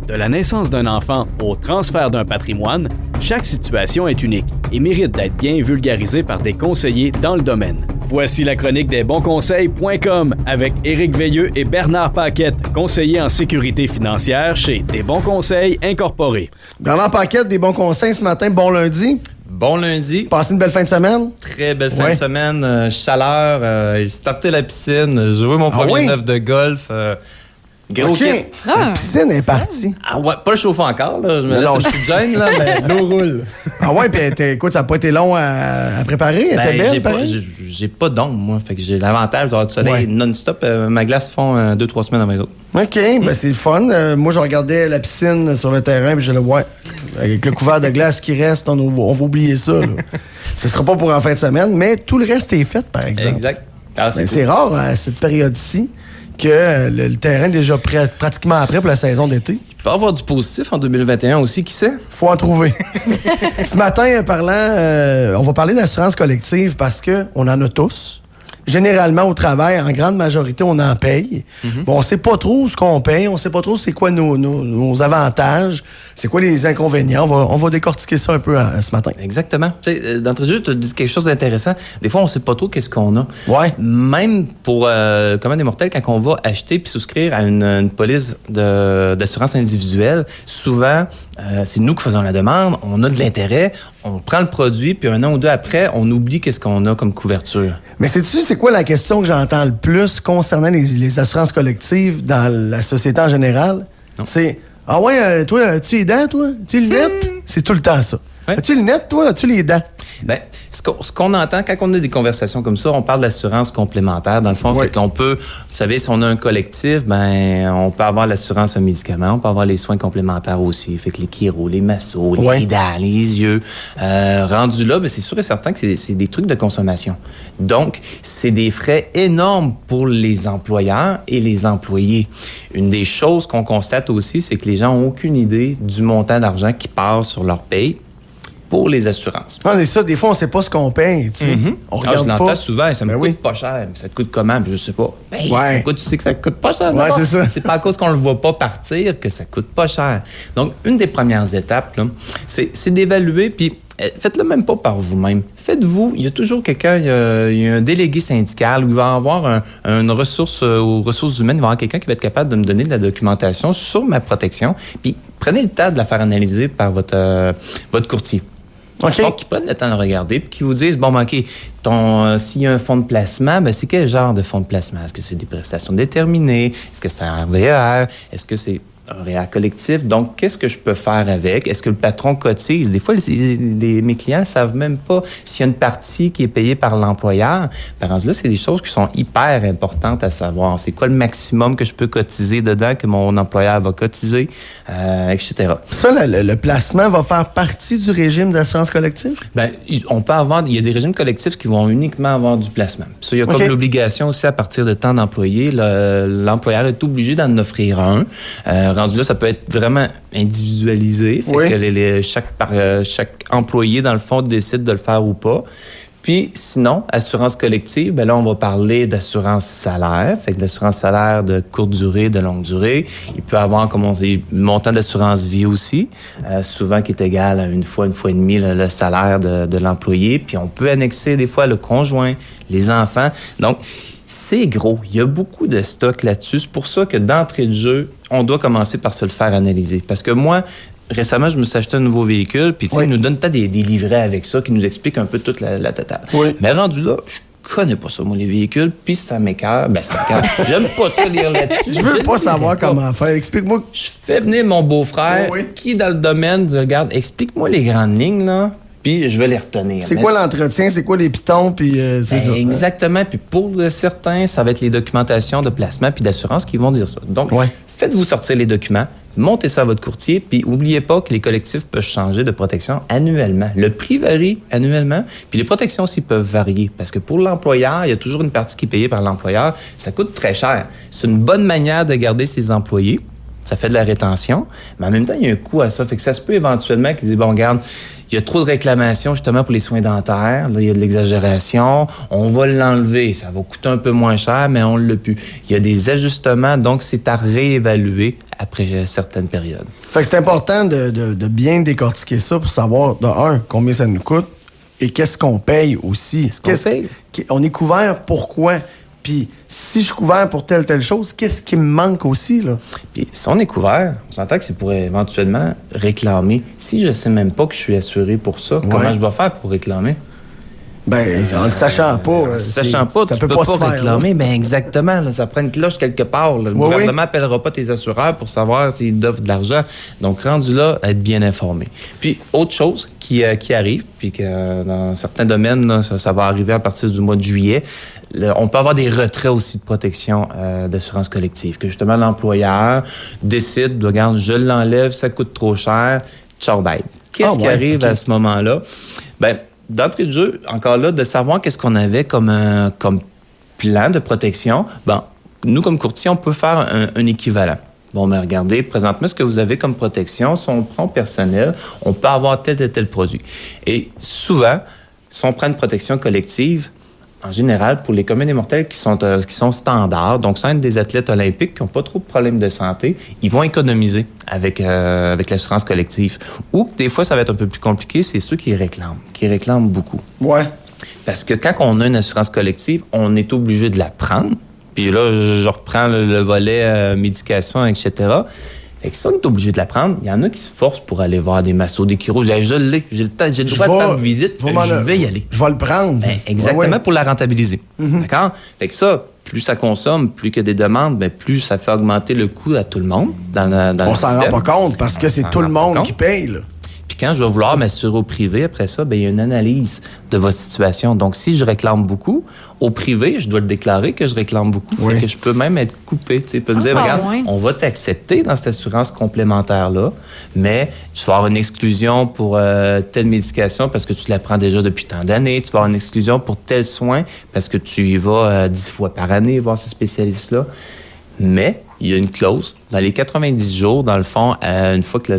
De la naissance d'un enfant au transfert d'un patrimoine, chaque situation est unique et mérite d'être bien vulgarisée par des conseillers dans le domaine. Voici la chronique des bonsconseils.com avec Éric Veilleux et Bernard Paquette, conseillers en sécurité financière chez Des Bons Conseils Incorporés. Bernard Paquette, Des Bons Conseils ce matin. Bon lundi. Bon lundi. Passez une belle fin de semaine. Très belle fin de semaine. Chaleur. J'ai starté la piscine. J'ai joué mon premier neuf de golf. Gros kit. La piscine est partie. Ah ouais, pas le chauffant encore, là. Je me laisse un petit gêne, là, mais l'eau roule. Ah ouais, puis écoute, ça n'a pas été long à préparer. Elle était belle, pareil. J'ai pas d'ombre, moi. Fait que j'ai l'avantage d'avoir du soleil non-stop. Ma glace fond 2-3 semaines avant les autres. OK, ben c'est le fun. Moi, je regardais la piscine sur le terrain, puis je le vois. Avec le couvert de glace qui reste, on va oublier ça, là. Ce sera pas pour en fin de semaine, mais tout le reste est fait, par exemple. Exact. Ah, c'est rare, à cette période-ci, que le terrain est déjà pratiquement prêt pour la saison d'été. Il peut y avoir du positif en 2021 aussi, qui sait? Faut en trouver. Ce matin, on va parler d'assurance collective parce qu'on en a tous. Généralement, au travail, en grande majorité, on en paye. Bon, on sait pas trop ce qu'on paye, on sait pas trop c'est quoi nos avantages, c'est quoi les inconvénients. On va décortiquer ça un peu ce matin. Exactement. D'entrée de jeu, tu as dit quelque chose d'intéressant. Des fois, on sait pas trop qu'est-ce qu'on a. Ouais. Même pour commun des mortels, quand on va acheter puis souscrire à une police d'assurance individuelle, souvent, c'est nous qui faisons la demande, on a de l'intérêt, on prend le produit, puis un an ou deux après, on oublie qu'est-ce qu'on a comme couverture. Mais sais-tu, c'est quoi la question que j'entends le plus concernant les assurances collectives dans la société en général? Non. C'est « Ah ouais, toi, as-tu les dents, toi? As-tu les lunettes? » C'est tout le temps ça. Ouais. As-tu les lunettes, toi? As-tu les dents? Bien, ce qu'on entend quand on a des conversations comme ça, on parle d'assurance complémentaire. Dans le fond, fait qu'on peut, vous savez, si on a un collectif, ben on peut avoir l'assurance à médicaments, on peut avoir les soins complémentaires aussi. Fait que les chiro, les massos, les dents, les yeux. Rendu là, ben c'est sûr et certain que c'est des trucs de consommation. Donc, c'est des frais énormes pour les employeurs et les employés. Une des choses qu'on constate aussi, c'est que les gens n'ont aucune idée du montant d'argent qui passe sur leur paye pour les assurances. Ah, mais ça, des fois, on ne sait pas ce qu'on paye, tu sais. On regarde je pas. l'entends souvent, ça me coûte pas cher. Mais ça te coûte comment? Je sais pas. Pourquoi tu sais que ça coûte pas cher? Ouais, c'est ça. C'est pas à cause qu'on le voit pas partir que ça coûte pas cher. Donc, une des premières étapes, là, c'est d'évaluer, puis faites-le même pas par vous-même. Faites-vous, il y a toujours quelqu'un, il y a un délégué syndical où il va avoir une ressource aux ressources humaines, il va y avoir quelqu'un qui va être capable de me donner de la documentation sur ma protection, puis prenez le temps de la faire analyser par votre courtier. Okay. Donc, ils prennent le temps de le regarder puis qu'ils vous disent, bon, OK, s'il y a un fonds de placement, ben c'est quel genre de fonds de placement? Est-ce que c'est des prestations déterminées? Est-ce que c'est un REER? Est-ce que c'est un REER collectif? Donc, qu'est-ce que je peux faire avec? Est-ce que le patron cotise? Des fois, mes clients ne savent même pas s'il y a une partie qui est payée par l'employeur. Par exemple, là, c'est des choses qui sont hyper importantes à savoir. C'est quoi le maximum que je peux cotiser dedans, que mon employeur va cotiser, etc. Ça, le placement va faire partie du régime d'assurance collective? Bien, on peut avoir... Il y a des régimes collectifs qui vont uniquement avoir du placement. Puis ça, il y a comme l'obligation aussi, à partir de temps d'employé, l'employeur est obligé d'en offrir un. Rendu là, ça peut être vraiment individualisé. Fait que chaque employé, dans le fond, décide de le faire ou pas. Puis, sinon, assurance collective, ben là, on va parler d'assurance salaire. Fait que l'assurance salaire de courte durée, de longue durée. Il peut avoir, comme on dit, le montant d'assurance vie aussi, souvent qui est égal à une fois et demie le salaire de l'employé. Puis, on peut annexer des fois le conjoint, les enfants. Donc, c'est gros. Il y a beaucoup de stock là-dessus. C'est pour ça que d'entrée de jeu, on doit commencer par se le faire analyser. Parce que moi, récemment, je me suis acheté un nouveau véhicule, puis ils nous donnent des livrets avec ça qui nous expliquent un peu toute la totale. Mais rendu là, je connais pas ça, moi, les véhicules, puis ça m'écoeure. Ben, ça m'écoeure. J'aime pas ça lire là-dessus. Je veux pas savoir comment faire. Explique-moi. Je fais venir mon beau-frère qui, dans le domaine, regarde, explique-moi les grandes lignes, là. Puis je vais les retenir. C'est quoi l'entretien? C'est quoi les pitons? Puis c'est ça. Exactement. Puis pour certains, ça va être les documentations de placement puis d'assurance qui vont dire ça. Donc, faites-vous sortir les documents, montez ça à votre courtier, puis n'oubliez pas que les collectifs peuvent changer de protection annuellement. Le prix varie annuellement, puis les protections aussi peuvent varier. Parce que pour l'employeur, il y a toujours une partie qui est payée par l'employeur. Ça coûte très cher. C'est une bonne manière de garder ses employés. ça fait de la rétention, mais en même temps, il y a un coût à ça. Fait que ça se peut éventuellement qu'ils disent, bon, regarde, il y a trop de réclamations justement pour les soins dentaires. Là, il y a de l'exagération. On va l'enlever. Ça va coûter un peu moins cher, mais on ne l'a plus. Il y a des ajustements, donc c'est à réévaluer après certaines périodes. Fait que c'est important de bien décortiquer ça pour savoir, de un, combien ça nous coûte et qu'est-ce qu'on paye aussi. On est couvert pourquoi? Puis si je suis couvert pour telle chose, qu'est-ce qui me manque aussi, là? Puis si on est couvert, on s'entend que c'est pour éventuellement réclamer. Si je sais même pas que je suis assuré pour ça, comment je vais faire pour réclamer? Ben, en le sachant pas. Tu peux pas réclamer. Ben exactement, là, ça prend une cloche quelque part. Là. Le gouvernement n'appellera pas tes assureurs pour savoir s'ils doivent de l'argent. Donc, rendu là, être bien informé. Puis, autre chose qui arrive, puis que dans certains domaines, là, ça va arriver à partir du mois de juillet, on peut avoir des retraits aussi de protection d'assurance collective. Que justement, l'employeur décide, regarde, je l'enlève, ça coûte trop cher, ciao, bye. Qu'est-ce qui arrive à ce moment-là? Ben, d'entrée de jeu, encore là, de savoir qu'est-ce qu'on avait comme plan de protection, ben, nous, comme courtier, on peut faire un équivalent. Bon, mais regardez, présentement, ce que vous avez comme protection, si on le prend personnel, on peut avoir tel et tel produit. Et souvent, si on prend une protection collective, en général, pour les communs des mortels qui sont standards, donc sans être des athlètes olympiques qui n'ont pas trop de problèmes de santé, ils vont économiser avec l'assurance collective. Ou des fois, ça va être un peu plus compliqué, c'est ceux qui réclament beaucoup. Ouais. Parce que quand on a une assurance collective, on est obligé de la prendre. Puis là, je reprends le volet médication, etc. Fait que si on est obligé de la prendre, il y en a qui se forcent pour aller voir des massos, des chiros. J'ai le droit de faire une visite, je vais y aller. Je vais le prendre. Ben, exactement, pour la rentabiliser. D'accord? Fait que ça, plus ça consomme, plus qu'il y a des demandes, ben, plus ça fait augmenter le coût à tout le monde dans le système. On s'en rend pas compte parce que c'est tout le monde qui paye, là. Puis quand je vais vouloir m'assurer au privé, après ça, ben, il y a une analyse de votre situation. Donc, si je réclame beaucoup, au privé, je dois le déclarer que je réclame beaucoup. Oui. Fait que je peux même être coupé. Tu peux me dire, regarde, on va t'accepter dans cette assurance complémentaire-là, mais tu vas avoir une exclusion pour telle médication parce que tu la prends déjà depuis tant d'années. Tu vas avoir une exclusion pour tel soin parce que tu y vas 10 fois par année voir ce spécialiste-là. Mais il y a une clause. Dans les 90 jours, dans le fond, une fois que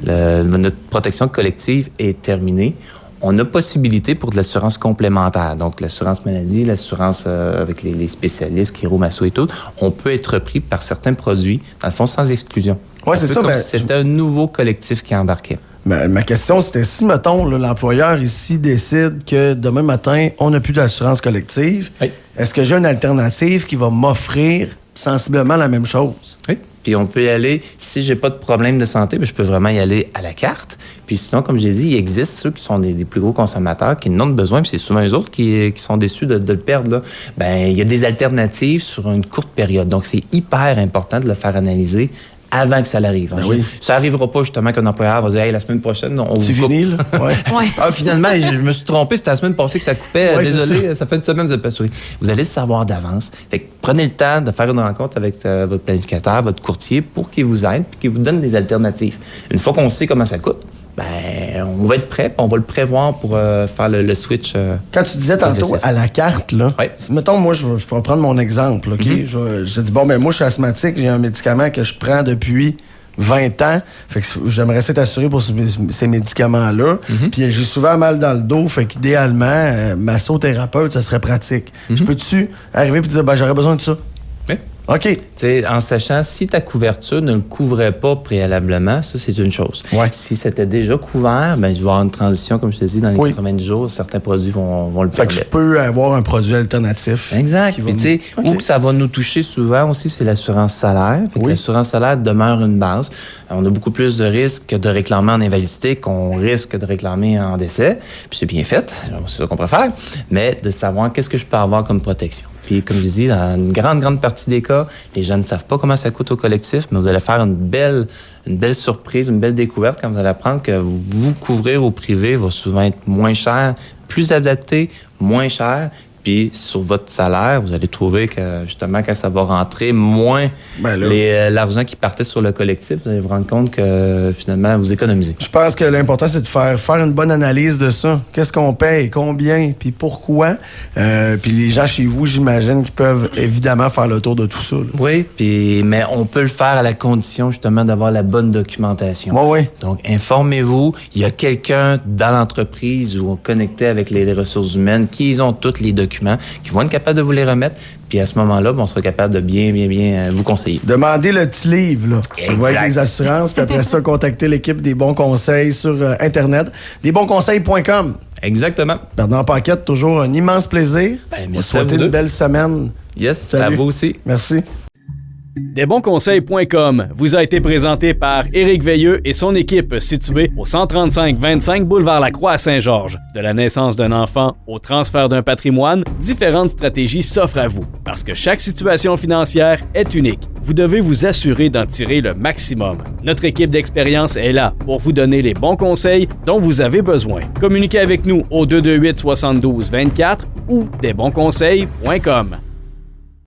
notre protection collective est terminée, on a possibilité pour de l'assurance complémentaire. Donc, l'assurance maladie, l'assurance avec les spécialistes, chiromasso et tout, on peut être pris par certains produits, dans le fond, sans exclusion. Oui, c'est ça. C'était un nouveau collectif qui embarquait. Ma question, c'était si, mettons, là, l'employeur ici décide que demain matin, on n'a plus d'assurance collective, est-ce que j'ai une alternative qui va m'offrir sensiblement la même chose? Oui. Puis on peut y aller, si j'ai pas de problème de santé, bien, je peux vraiment y aller à la carte. Puis sinon, comme je l'ai dit, il existe ceux qui sont les plus gros consommateurs, qui n'en ont besoin, puis c'est souvent eux autres qui sont déçus de le perdre. Là. Ben, il y a des alternatives sur une courte période. Donc, c'est hyper important de le faire analyser avant que ça l'arrive. Ben oui. Ça n'arrivera pas justement qu'un employeur va dire « Hey, la semaine prochaine, on vous coupe. » fini, là? Ouais. Ah, finalement, je me suis trompé, c'était la semaine passée que ça coupait. Ouais, désolé, ça fait une semaine que vous n'êtes pas assuré. Vous allez le savoir d'avance. Fait que prenez le temps de faire une rencontre avec votre planificateur, votre courtier, pour qu'il vous aide et qu'il vous donne des alternatives. Une fois qu'on sait comment ça coûte, ben, on va être prêt, puis on va le prévoir pour faire le switch. Quand tu disais tantôt à la carte, là, mettons, moi, je vais prendre mon exemple, OK? Je te dis, bon, ben moi, je suis asthmatique, j'ai un médicament que je prends depuis 20 ans, fait que j'aimerais être assuré pour ces médicaments-là. Puis j'ai souvent mal dans le dos, fait qu'idéalement, massothérapeute, ça serait pratique. Je peux-tu arriver et dire, ben j'aurais besoin de ça? Oui. OK. T'sais, en sachant, si ta couverture ne le couvrait pas préalablement, ça, c'est une chose. Ouais. Si c'était déjà couvert, ben, je vais avoir une transition, comme je te dis, dans les 90 jours, certains produits vont le permettre. Fait que je peux avoir un produit alternatif. Exact. Puis, tu sais, où ça va nous toucher souvent aussi, c'est l'assurance salaire. Fait que l'assurance salaire demeure une base. On a beaucoup plus de risques de réclamer en invalidité qu'on risque de réclamer en décès. Puis c'est bien fait. C'est ça qu'on préfère. Mais de savoir qu'est-ce que je peux avoir comme protection. Puis, comme je dis, dans une grande partie des cas, les gens ne savent pas comment ça coûte au collectif, mais vous allez faire une belle surprise, une belle découverte quand vous allez apprendre que vous couvrir au privé va souvent être moins cher, plus adapté, moins cher, Puis sur votre salaire, vous allez trouver que justement, quand ça va rentrer moins l'argent qui partait sur le collectif, vous allez vous rendre compte que finalement, vous économisez. Je pense que l'important, c'est de faire une bonne analyse de ça. Qu'est-ce qu'on paye, combien, puis pourquoi. Puis les gens chez vous, j'imagine, qu'ils peuvent évidemment faire le tour de tout ça. Là. Oui, mais on peut le faire à la condition justement d'avoir la bonne documentation. Oui. Donc, informez-vous. Il y a quelqu'un dans l'entreprise ou connecté avec les ressources humaines qui ont tous les documents, qui vont être capables de vous les remettre. Puis à ce moment-là, on sera capable de bien vous conseiller. Demandez le petit livre, là. Exact. Avec les assurances, puis après ça, contactez l'équipe des bons conseils sur Internet. Desbonsconseils.com. Exactement. Bernard Paquette, toujours un immense plaisir. Merci à vous une belle semaine. Yes, salut. À vous aussi. Merci. Desbonsconseils.com vous a été présenté par Éric Veilleux et son équipe située au 135-25 boulevard Lacroix à Saint-Georges. De la naissance d'un enfant au transfert d'un patrimoine, différentes stratégies s'offrent à vous. Parce que chaque situation financière est unique, vous devez vous assurer d'en tirer le maximum. Notre équipe d'expérience est là pour vous donner les bons conseils dont vous avez besoin. Communiquez avec nous au 228-72-24 ou desbonsconseils.com.